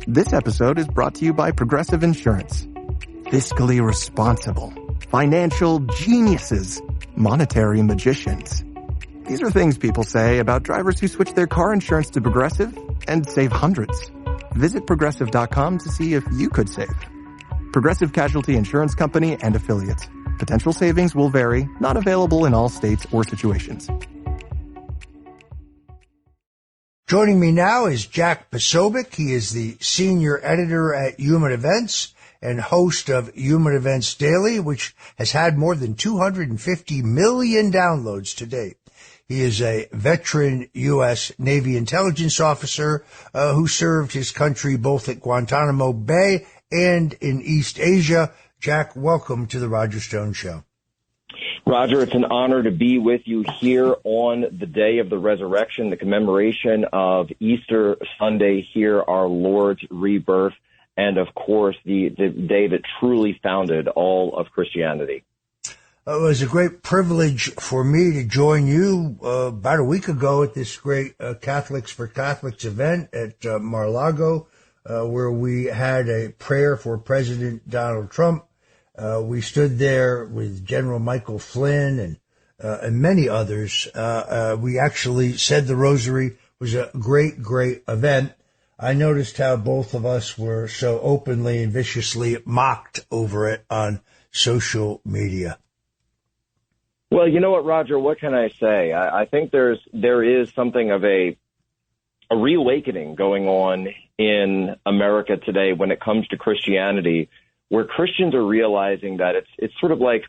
This episode is brought to you by Progressive Insurance. Fiscally responsible, financial geniuses, monetary magicians. These are things people say about drivers who switch their car insurance to Progressive and save hundreds. Visit Progressive.com to see if you could save. Progressive Casualty Insurance Company and Affiliates. Potential savings will vary, not available in all states or situations. Joining me now is Jack Posobiec. He is the senior editor at Human Events and host of Human Events Daily, which has had more than 250 million downloads to date. He is a veteran U.S. Navy intelligence officer who served his country both at Guantanamo Bay and in East Asia. Jack, welcome to the Roger Stone Show. Roger, it's an honor to be with you here on the day of the resurrection, the commemoration of Easter Sunday here, our Lord's rebirth, and, of course, the day that truly founded all of Christianity. It was a great privilege for me to join you about a week ago at this great Catholics for Catholics event at Mar-a-Lago, where we had a prayer for President Donald Trump. We stood there with General Michael Flynn and many others. We actually said the rosary. It was a great, great event. I noticed how both of us were so openly and viciously mocked over it on social media. Well, you know what, Roger, what can I say? I think there is something of a reawakening going on in America today when it comes to Christianity, where Christians are realizing that it's sort of like,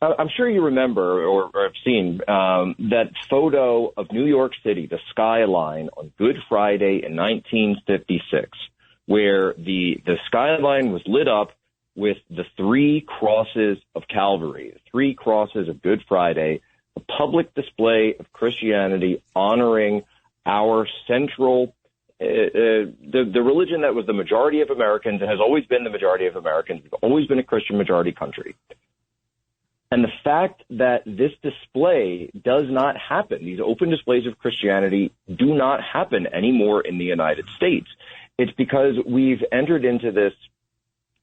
I'm sure you remember or have seen that photo of New York City, the skyline on Good Friday in 1956, where the skyline was lit up with the three crosses of Calvary, the three crosses of Good Friday, a public display of Christianity honoring our central the religion that was the majority of Americans and has always been the majority of Americans. We've always been a Christian majority country. And the fact that this display does not happen, these open displays of Christianity do not happen anymore in the United States. It's because we've entered into this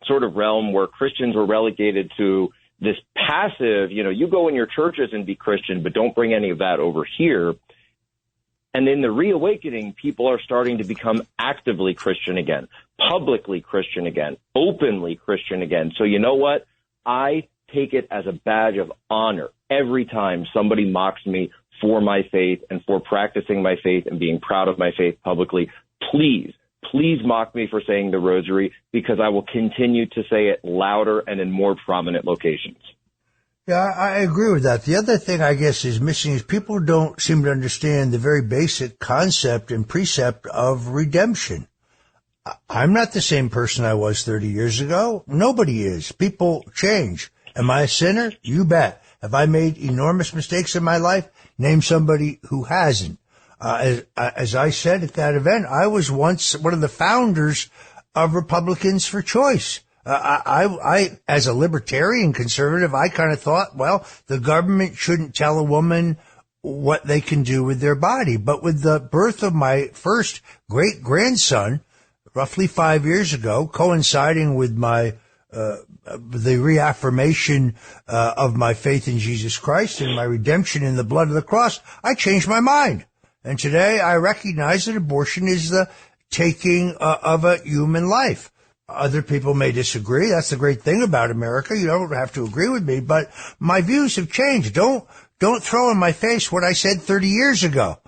sort of realm where Christians were relegated to this passive, you go in your churches and be Christian, but don't bring any of that over here. And in the reawakening, people are starting to become actively Christian again, publicly Christian again, openly Christian again. So you know what? I take it as a badge of honor every time somebody mocks me for my faith and for practicing my faith and being proud of my faith publicly. Please mock me for saying the rosary, because I will continue to say it louder and in more prominent locations. Yeah, I agree with that. The other thing I guess is missing is people don't seem to understand the very basic concept and precept of redemption. I'm not the same person I was 30 years ago. Nobody is. People change. Am I a sinner? You bet. Have I made enormous mistakes in my life? Name somebody who hasn't. As I said at that event, I was once one of the founders of Republicans for Choice. I, as a libertarian conservative, I kind of thought, well, the government shouldn't tell a woman what they can do with their body. But with the birth of my first great-grandson, roughly 5 years ago, coinciding with my the reaffirmation of my faith in Jesus Christ and my redemption in the blood of the cross, I changed my mind. And today I recognize that abortion is the taking of a human life. Other people may disagree. That's the great thing about America. You don't have to agree with me, but my views have changed. Don't throw in my face what I said 30 years ago.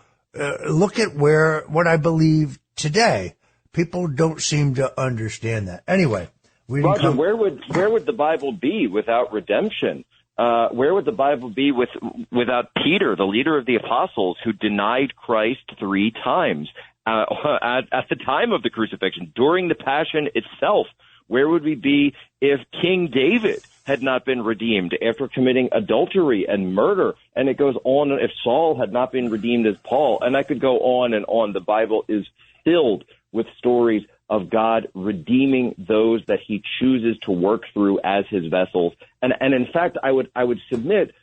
Look at what I believe today. People don't seem to understand that. Anyway, Roger, where would the Bible be without redemption? Where would the Bible be without Peter, the leader of the apostles, who denied Christ 3 times? At the time of the crucifixion, during the passion itself? Where would we be if King David had not been redeemed after committing adultery and murder? And it goes on, if Saul had not been redeemed as Paul. And I could go on and on. The Bible is filled with stories of God redeeming those that he chooses to work through as his vessels. And in fact, I would submit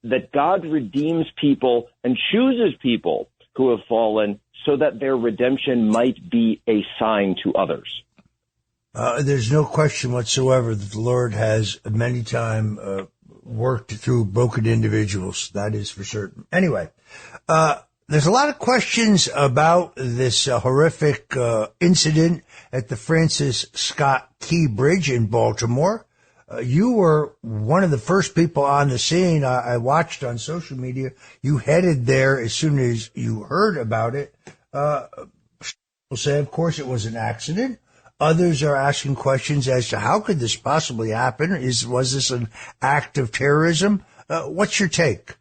that God redeems people and chooses people who have fallen so that their redemption might be a sign to others. There's no question whatsoever that the Lord has many times worked through broken individuals. That is for certain. Anyway, there's a lot of questions about this horrific incident at the Francis Scott Key Bridge in Baltimore. You were one of the first people on the scene. I watched on social media. You headed there as soon as you heard about it. People say, of course, it was an accident. Others are asking questions as to how could this possibly happen? Was this an act of terrorism? What's your take?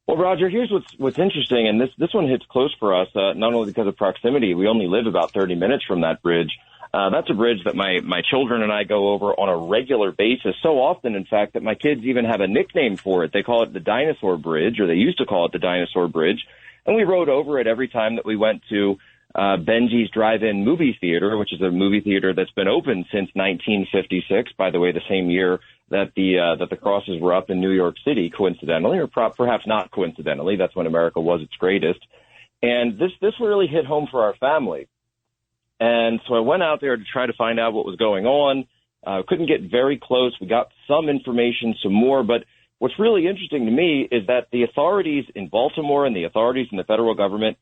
Well, Roger, here's what's interesting, and this one hits close for us, not only because of proximity. We only live about 30 minutes from that bridge. That's a bridge that my children and I go over on a regular basis, so often, in fact, that my kids even have a nickname for it. They call it the Dinosaur Bridge, or they used to call it the Dinosaur Bridge, and we rode over it every time that we went to Benji's Drive-In Movie Theater, which is a movie theater that's been open since 1956, by the way, the same year that the crosses were up in New York City, coincidentally, or perhaps not coincidentally. That's when America was its greatest. And this really hit home for our family. And so I went out there to try to find out what was going on. Couldn't get very close. We got some information, some more. But what's really interesting to me is that the authorities in Baltimore and the authorities in the federal government,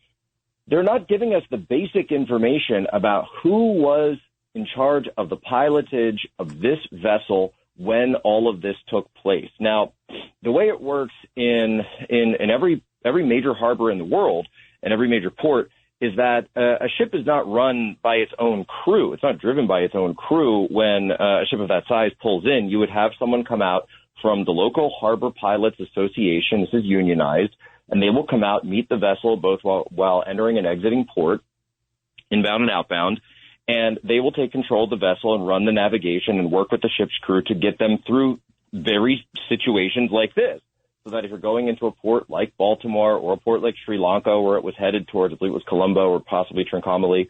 they're not giving us the basic information about who was in charge of the pilotage of this vessel when all of this took place. Now, the way it works in every major harbor in the world and every major port is that a ship is not run by its own crew. It's not driven by its own crew. When a ship of that size pulls in, you would have someone come out from the local Harbor Pilots Association. This is unionized. And they will come out, meet the vessel both while entering and exiting port, inbound and outbound, and they will take control of the vessel and run the navigation and work with the ship's crew to get them through various situations like this. So that if you're going into a port like Baltimore or a port like Sri Lanka, where it was headed towards, I believe it was Colombo or possibly Trincomalee,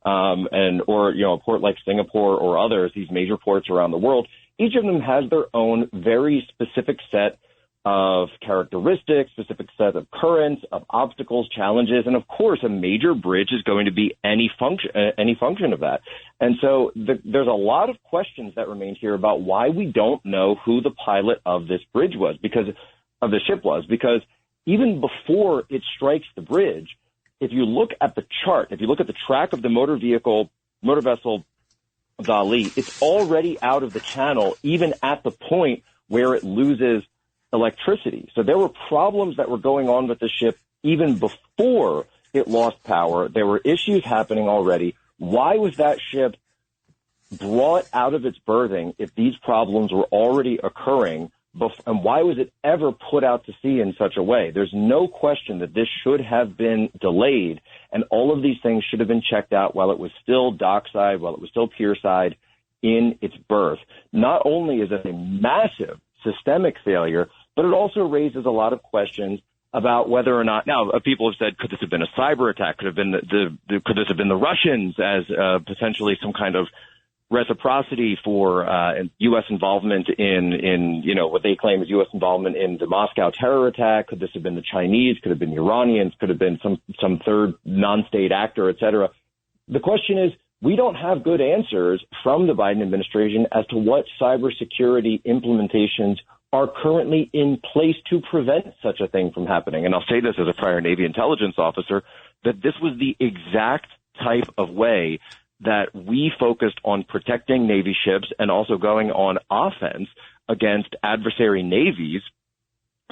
or a port like Singapore or others, these major ports around the world, each of them has their own very specific set of characteristics, specific set of currents, of obstacles, challenges, and of course, a major bridge is going to be any function of that. And so there's a lot of questions that remain here about why we don't know who the pilot of this bridge was, because even before it strikes the bridge, if you look at the chart, if you look at the track of the motor vessel Dali, it's already out of the channel, even at the point where it loses electricity. So there were problems that were going on with the ship even before it lost power. There were issues happening already. Why was that ship brought out of its berthing if these problems were already occurring? And why was it ever put out to sea in such a way? There's no question that this should have been delayed, and all of these things should have been checked out while it was still dockside, while it was still pierside in its berth. Not only is it a massive systemic failure, but it also raises a lot of questions about whether or not, now people have said, could this have been a cyber attack? Could this have been the Russians as potentially some kind of reciprocity for U.S. involvement in what they claim is U.S. involvement in the Moscow terror attack? Could this have been the Chinese? Could have been the Iranians? Could have been some third non-state actor, et cetera? The question is, we don't have good answers from the Biden administration as to what cybersecurity implementations are currently in place to prevent such a thing from happening. And I'll say this as a prior Navy intelligence officer, that this was the exact type of way that we focused on protecting Navy ships and also going on offense against adversary navies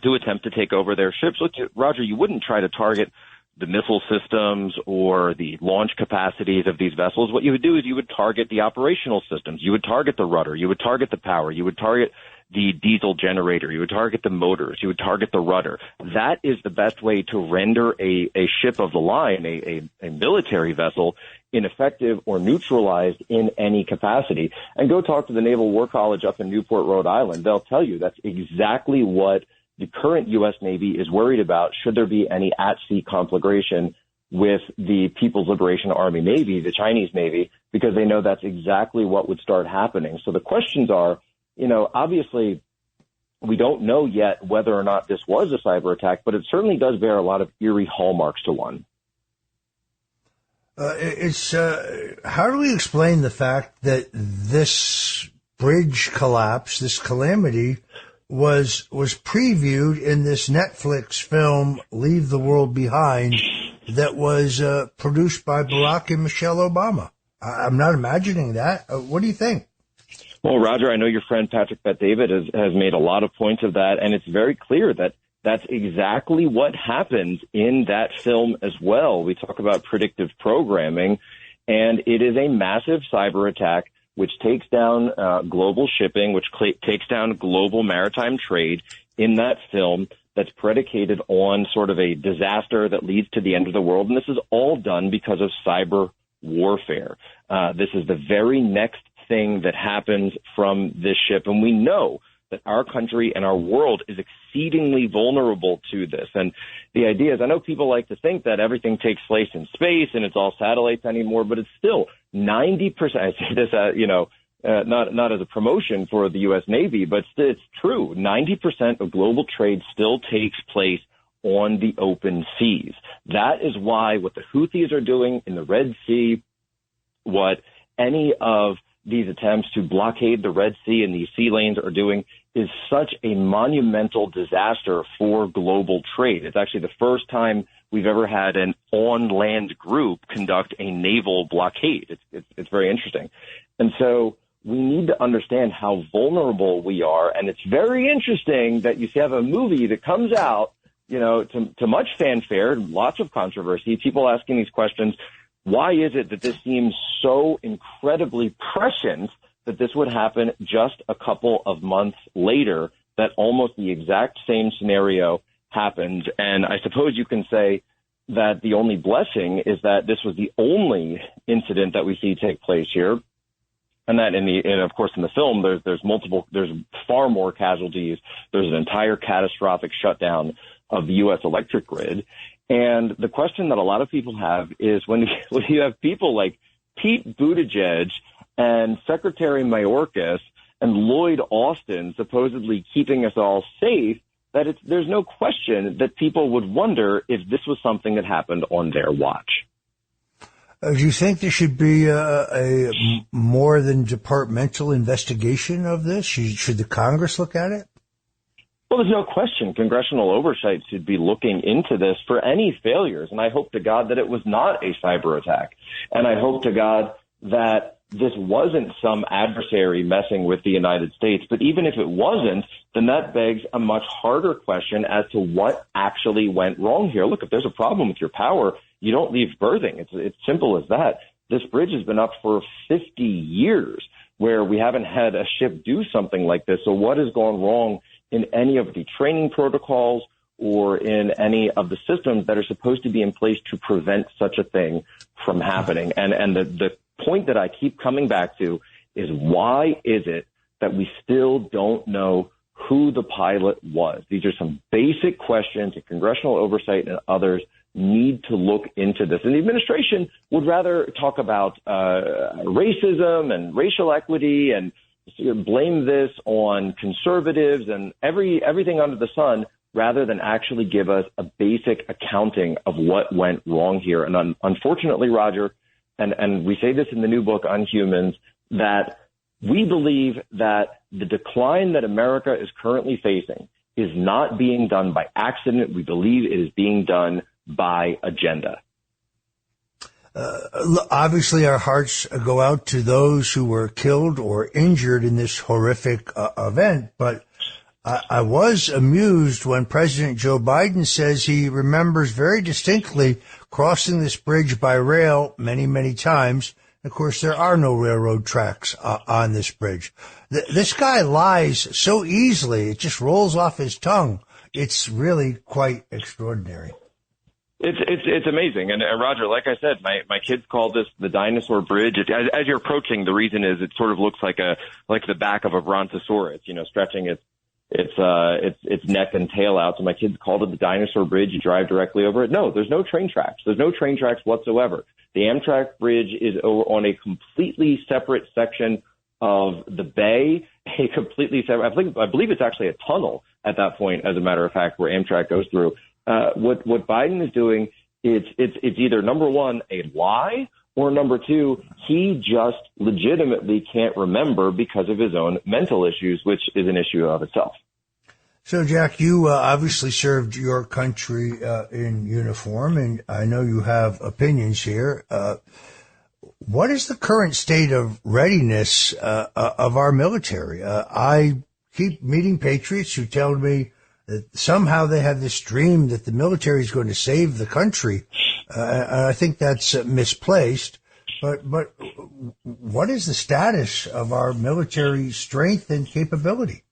to attempt to take over their ships. Look, Roger, you wouldn't try to target the missile systems or the launch capacities of these vessels. What you would do is you would target the operational systems. You would target the rudder. You would target the power. You would target the diesel generator. You would target the motors. You would target the rudder. That is the best way to render a ship of the line, a military vessel, ineffective or neutralized in any capacity. And go talk to the Naval War College up in Newport, Rhode Island. They'll tell you that's exactly what the current U.S. Navy is worried about should there be any at-sea conflagration with the People's Liberation Army Navy, the Chinese Navy, because they know that's exactly what would start happening. So the questions are, obviously We don't know yet whether or not this was a cyber attack, but it certainly does bear a lot of eerie hallmarks to one. How do we explain the fact that this bridge collapse, this calamity, was previewed in this Netflix film, Leave the World Behind, that was produced by Barack and Michelle Obama? I'm not imagining that. What do you think? Well, Roger, I know your friend Patrick Bet-David has made a lot of points of that, and it's very clear that that's exactly what happens in that film as well. We talk about predictive programming, and it is a massive cyber attack which takes down global shipping, which takes down global maritime trade in that film that's predicated on sort of a disaster that leads to the end of the world. And this is all done because of cyber warfare. This is the very next thing that happens from this ship. And we know that our country and our world is exceedingly vulnerable to this. And the idea is, I know people like to think that everything takes place in space and it's all satellites anymore, but it's still 90%. I say this, not as a promotion for the U.S. Navy, but it's true. 90% of global trade still takes place on the open seas. That is why what the Houthis are doing in the Red Sea, what any of these attempts to blockade the Red Sea and these sea lanes are doing, is such a monumental disaster for global trade. It's actually the first time we've ever had an on-land group conduct a naval blockade. It's very interesting. And so we need to understand how vulnerable we are. And it's very interesting that you have a movie that comes out, to much fanfare, lots of controversy, people asking these questions. Why is it that this seems so incredibly prescient that this would happen just a couple of months later, that almost the exact same scenario happened? And I suppose you can say that the only blessing is that this was the only incident that we see take place here. And that and of course in the film, there's far more casualties. There's an entire catastrophic shutdown of the U.S. electric grid. And the question that a lot of people have is when you have people like Pete Buttigieg and Secretary Mayorkas and Lloyd Austin supposedly keeping us all safe, that there's no question that people would wonder if this was something that happened on their watch. Do you think there should be a more than departmental investigation of this? Should the Congress look at it? Well, there's no question congressional oversight should be looking into this for any failures. And I hope to God that it was not a cyber attack. And I hope to God that this wasn't some adversary messing with the United States. But even if it wasn't, then that begs a much harder question as to what actually went wrong here. Look, if there's a problem with your power, you don't leave berthing. It's simple as that. This bridge has been up for 50 years where we haven't had a ship do something like this. So what has gone wrong in any of the training protocols or in any of the systems that are supposed to be in place to prevent such a thing from happening? And the point that I keep coming back to is, why is it that we still don't know who the pilot was? These are some basic questions that congressional oversight and others need to look into this. And the administration would rather talk about racism and racial equity and blame this on conservatives and everything under the sun, rather than actually give us a basic accounting of what went wrong here. And unfortunately, Roger, and we say this in the new book on humans, that we believe that the decline that America is currently facing is not being done by accident. We believe it is being done by agenda. Obviously, our hearts go out to those who were killed or injured in this horrific event. But I was amused when President Joe Biden says he remembers very distinctly crossing this bridge by rail many, many times. Of course, there are no railroad tracks on this bridge. This guy lies so easily. It just rolls off his tongue. It's really quite extraordinary. It's amazing. And Roger, like I said, my kids call this the dinosaur bridge. As you're approaching, the reason is it sort of looks like the back of a brontosaurus, stretching its neck and tail out. So my kids called it the dinosaur bridge. You drive directly over it. No, there's no train tracks. There's no train tracks whatsoever. The Amtrak bridge is on a completely separate section of the bay, a completely separate, I believe it's actually a tunnel at that point, as a matter of fact, where Amtrak goes through. What Biden is doing, it's either, number one, a lie, or number two, he just legitimately can't remember because of his own mental issues, which is an issue of itself. So, Jack, you obviously served your country in uniform, and I know you have opinions here. What is the current state of readiness of our military? I keep meeting patriots who tell me that somehow they have this dream that the military is going to save the country. I think that's misplaced. But what is the status of our military strength and capability?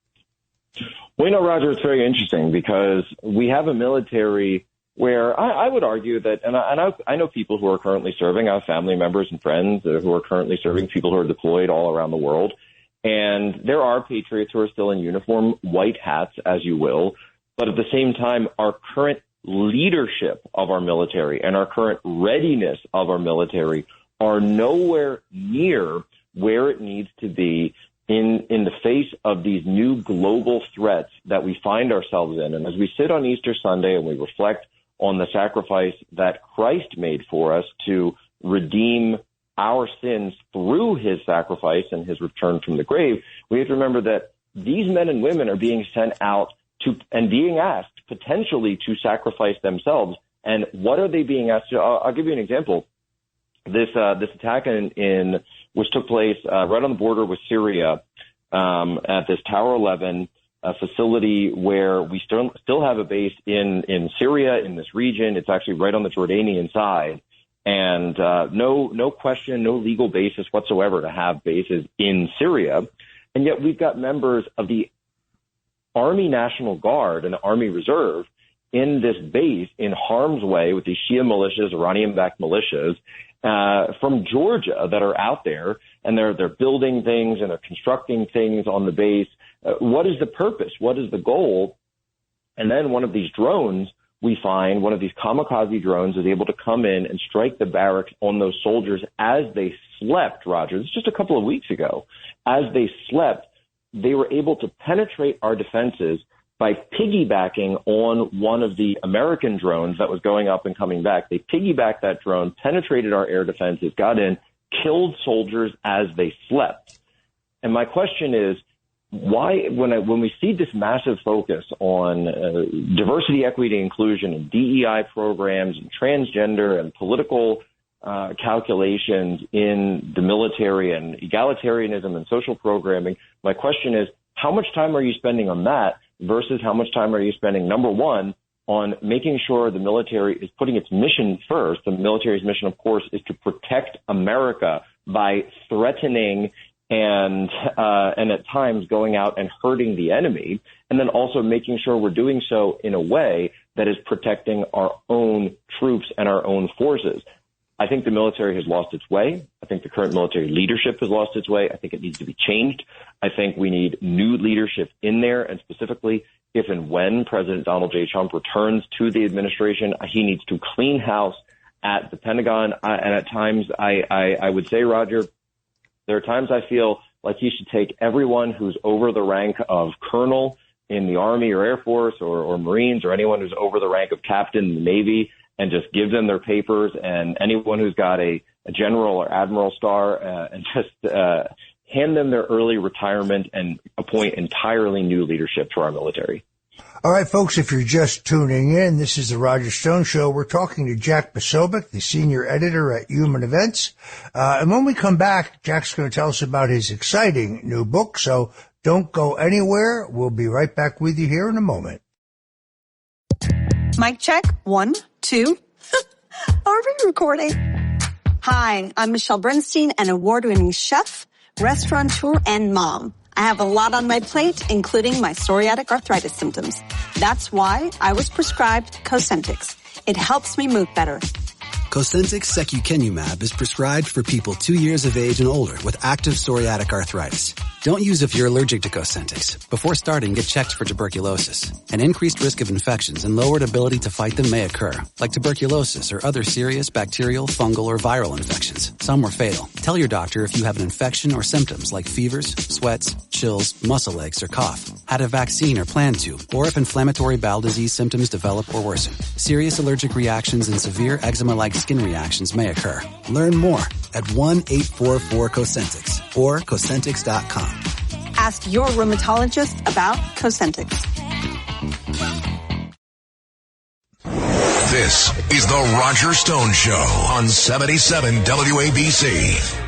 Well, Roger, it's very interesting because we have a military where I would argue that, and I know people who are currently serving. I have family members and friends who are currently serving, people who are deployed all around the world. And there are patriots who are still in uniform, white hats, as you will. But at the same time, our current leadership of our military and our current readiness of our military are nowhere near where it needs to be in the face of these new global threats that we find ourselves in. And as we sit on Easter Sunday and we reflect on the sacrifice that Christ made for us to redeem our sins through his sacrifice and his return from the grave, we have to remember that these men and women are being sent out to and being asked potentially to sacrifice themselves. And what are they being asked to? I'll give you an example. This attack in which took place right on the border with Syria at this Tower 11 facility where we still have a base in Syria, in this region. It's actually right on the Jordanian side. And no question, no legal basis whatsoever to have bases in Syria. And yet we've got members of the Army National Guard and the Army Reserve in this base in harm's way with these Shia militias, Iranian-backed militias, from Georgia that are out there, and they're building things and they're constructing things on the base. What is the purpose? What is the goal? And then one of these drones, we find one of these kamikaze drones is able to come in and strike the barracks on those soldiers as they slept, Roger. This is just a couple of weeks ago. As they slept, they were able to penetrate our defenses by piggybacking on one of the American drones that was going up and coming back. They piggybacked that drone, penetrated our air defenses, got in, killed soldiers as they slept. And my question is, why, when we see this massive focus on diversity, equity, inclusion, and DEI programs, and transgender and political calculations in the military and egalitarianism and social programming, my question is, how much time are you spending on that versus how much time are you spending, number one, on making sure the military is putting its mission first? The military's mission, of course, is to protect America by threatening and at times going out and hurting the enemy, and then also making sure we're doing so in a way that is protecting our own troops and our own forces. I think the military has lost its way. I think the current military leadership has lost its way. I think it needs to be changed. I think we need new leadership in there, and specifically, if and when President Donald J. Trump returns to the administration, he needs to clean house at the Pentagon. And at times, I would say, Roger, there are times I feel like he should take everyone who's over the rank of colonel in the Army or Air Force or Marines, or anyone who's over the rank of captain in the Navy, and just give them their papers, and anyone who's got a general or admiral star, and just hand them their early retirement and appoint entirely new leadership to our military. All right, folks, if you're just tuning in, this is the Roger Stone Show. We're talking to Jack Posobiec, the senior editor at Human Events. And when we come back, Jack's going to tell us about his exciting new book. So don't go anywhere. We'll be right back with you here in a moment. Mic check. 1, 2. Are we recording? Hi, I'm Michelle Bernstein, an award-winning chef, restaurateur, and mom. I have a lot on my plate, including my psoriatic arthritis symptoms. That's why I was prescribed Cosentyx. It helps me move better. Cosentyx secukinumab is prescribed for people 2 years of age and older with active psoriatic arthritis. Don't use if you're allergic to Cosentyx. Before starting, get checked for tuberculosis. An increased risk of infections and lowered ability to fight them may occur, like tuberculosis or other serious bacterial, fungal, or viral infections. Some were fatal. Tell your doctor if you have an infection or symptoms like fevers, sweats, chills, muscle aches, or cough, had a vaccine or plan to, or if inflammatory bowel disease symptoms develop or worsen. Serious allergic reactions and severe eczema-like skin reactions may occur. Learn more at 1-844-COSENTYX or Cosentyx.com. Ask your rheumatologist about Cosentyx. This is the Roger Stone Show on 77 WABC.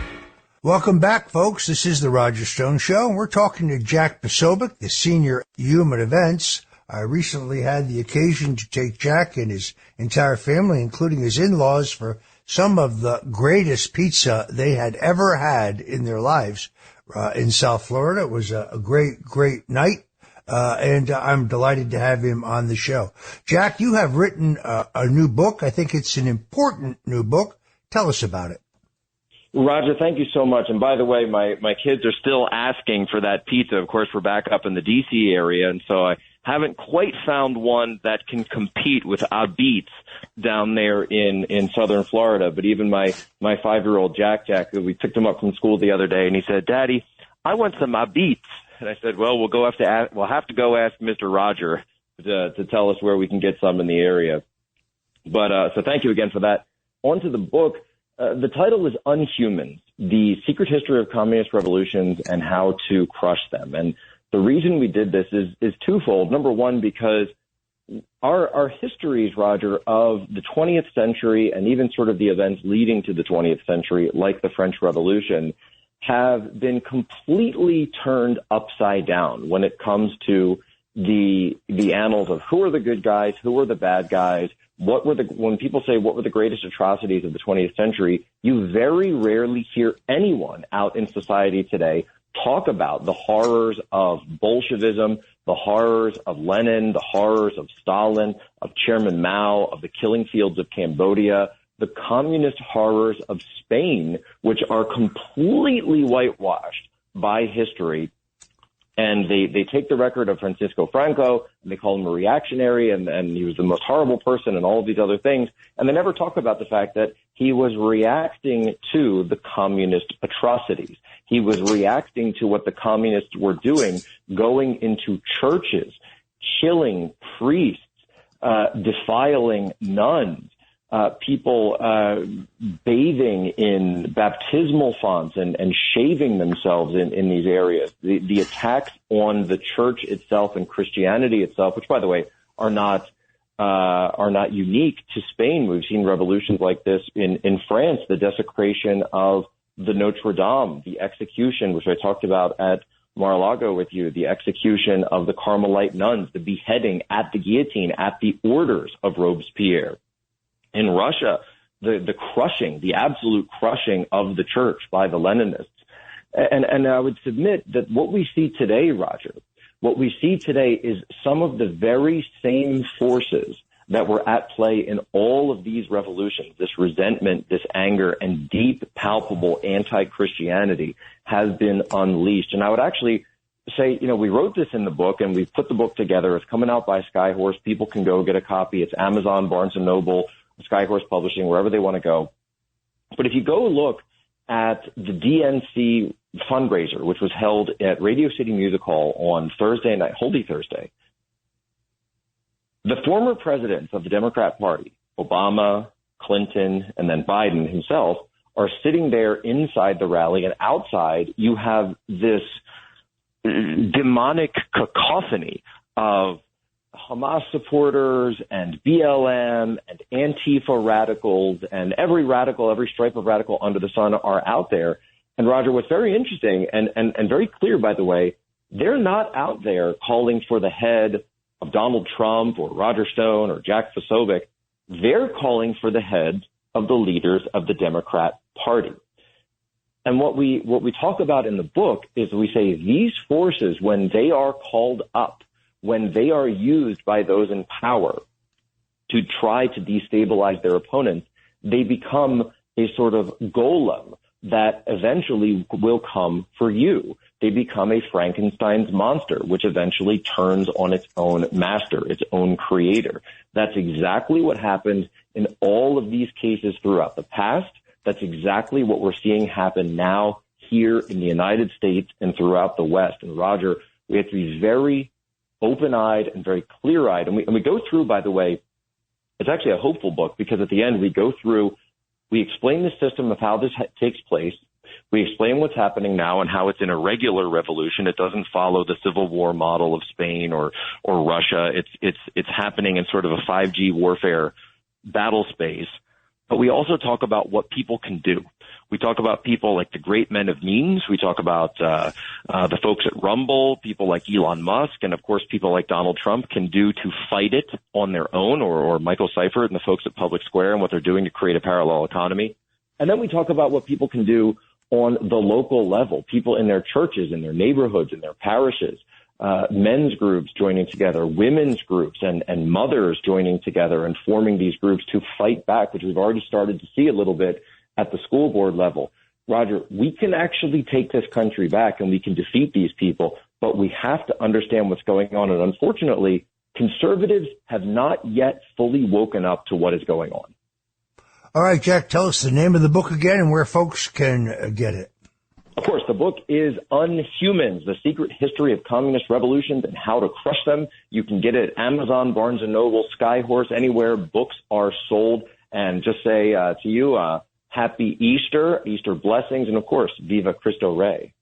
Welcome back, folks. This is the Roger Stone Show, and we're talking to Jack Posobiec, the senior human events. I recently had the occasion to take Jack and his entire family, including his in-laws, for some of the greatest pizza they had ever had in their lives in South Florida. It was a great, great night, and I'm delighted to have him on the show. Jack, you have written a new book. I think it's an important new book. Tell us about it. Roger, thank you so much. And by the way, my kids are still asking for that pizza. Of course, we're back up in the D.C. area, and so I haven't quite found one that can compete with Posobiec down there in southern Florida. But even my 5-year-old Jack, we picked him up from school the other day, and he said, "Daddy, I want some Posobiec." And I said, "Well, we'll have to go ask Mr. Roger to tell us where we can get some in the area." But so thank you again for that. On to the book. The title is Unhumans, The Secret History of Communist Revolutions and How to Crush Them. And the reason we did this is twofold. Number one, because our histories, Roger, of the 20th century and even sort of the events leading to the 20th century, like the French Revolution, have been completely turned upside down when it comes to the annals of who are the good guys, who are the bad guys. When people say what were the greatest atrocities of the 20th century, you very rarely hear anyone out in society today talk about the horrors of Bolshevism, the horrors of Lenin, the horrors of Stalin, of Chairman Mao, of the killing fields of Cambodia, the communist horrors of Spain, which are completely whitewashed by history. And they take the record of Francisco Franco, and they call him a reactionary, and he was the most horrible person and all of these other things. And they never talk about the fact that he was reacting to the communist atrocities. He was reacting to what the communists were doing, going into churches, killing priests, defiling nuns, people bathing in baptismal fonts and shaving themselves in these areas. The attacks on the church itself and Christianity itself, which, by the way, are not unique to Spain. We've seen revolutions like this in France, the desecration of the Notre Dame, the execution, which I talked about at Mar-a-Lago with you, the execution of the Carmelite nuns, the beheading at the guillotine at the orders of Robespierre. In Russia, the crushing, the absolute crushing of the church by the Leninists. And I would submit that what we see today, Roger, what we see today is some of the very same forces that were at play in all of these revolutions. This resentment, this anger, and deep, palpable anti-Christianity has been unleashed. And I would actually say, we wrote this in the book, and we've put the book together. It's coming out by Skyhorse. People can go get a copy. It's Amazon, Barnes & Noble, Skyhorse Publishing, wherever they want to go. But if you go look at the DNC fundraiser, which was held at Radio City Music Hall on Thursday night, Holy Thursday, the former presidents of the Democrat Party, Obama, Clinton, and then Biden himself, are sitting there inside the rally, and outside you have this demonic cacophony of Hamas supporters and BLM and Antifa radicals, and every stripe of radical under the sun are out there. And Roger, what's very interesting and very clear, by the way, they're not out there calling for the head of Donald Trump or Roger Stone or Jack Posobiec. They're calling for the heads of the leaders of the Democrat Party. And what we talk about in the book is we say these forces, when they are called up, when they are used by those in power to try to destabilize their opponents, they become a sort of golem that eventually will come for you. They become a Frankenstein's monster, which eventually turns on its own master, its own creator. That's exactly what happened in all of these cases throughout the past. That's exactly what we're seeing happen now here in the United States and throughout the West. And Roger, we have to be very open-eyed and very clear-eyed. And we go through, by the way, it's actually a hopeful book because at the end we go through, we explain the system of how this takes place. We explain what's happening now and how it's an irregular revolution. It doesn't follow the Civil War model of Spain or Russia. It's happening in sort of a 5G warfare battle space. But we also talk about what people can do. We talk about people like the great men of means. We talk about the folks at Rumble, people like Elon Musk, and of course people like Donald Trump can do to fight it on their own, or Michael Seifert and the folks at Public Square and what they're doing to create a parallel economy. And then we talk about what people can do on the local level, people in their churches, in their neighborhoods, in their parishes, men's groups joining together, women's groups, and mothers joining together and forming these groups to fight back, which we've already started to see a little bit at the school board level. Roger, we can actually take this country back and we can defeat these people, but we have to understand what's going on. And unfortunately, conservatives have not yet fully woken up to what is going on. All right, Jack, tell us the name of the book again and where folks can get it. Of course, the book is Unhumans, The Secret History of Communist Revolutions and How to Crush Them. You can get it at Amazon, Barnes & Noble, Skyhorse, anywhere books are sold. And just say to you, Happy Easter, Easter blessings, and of course, Viva Cristo Rey.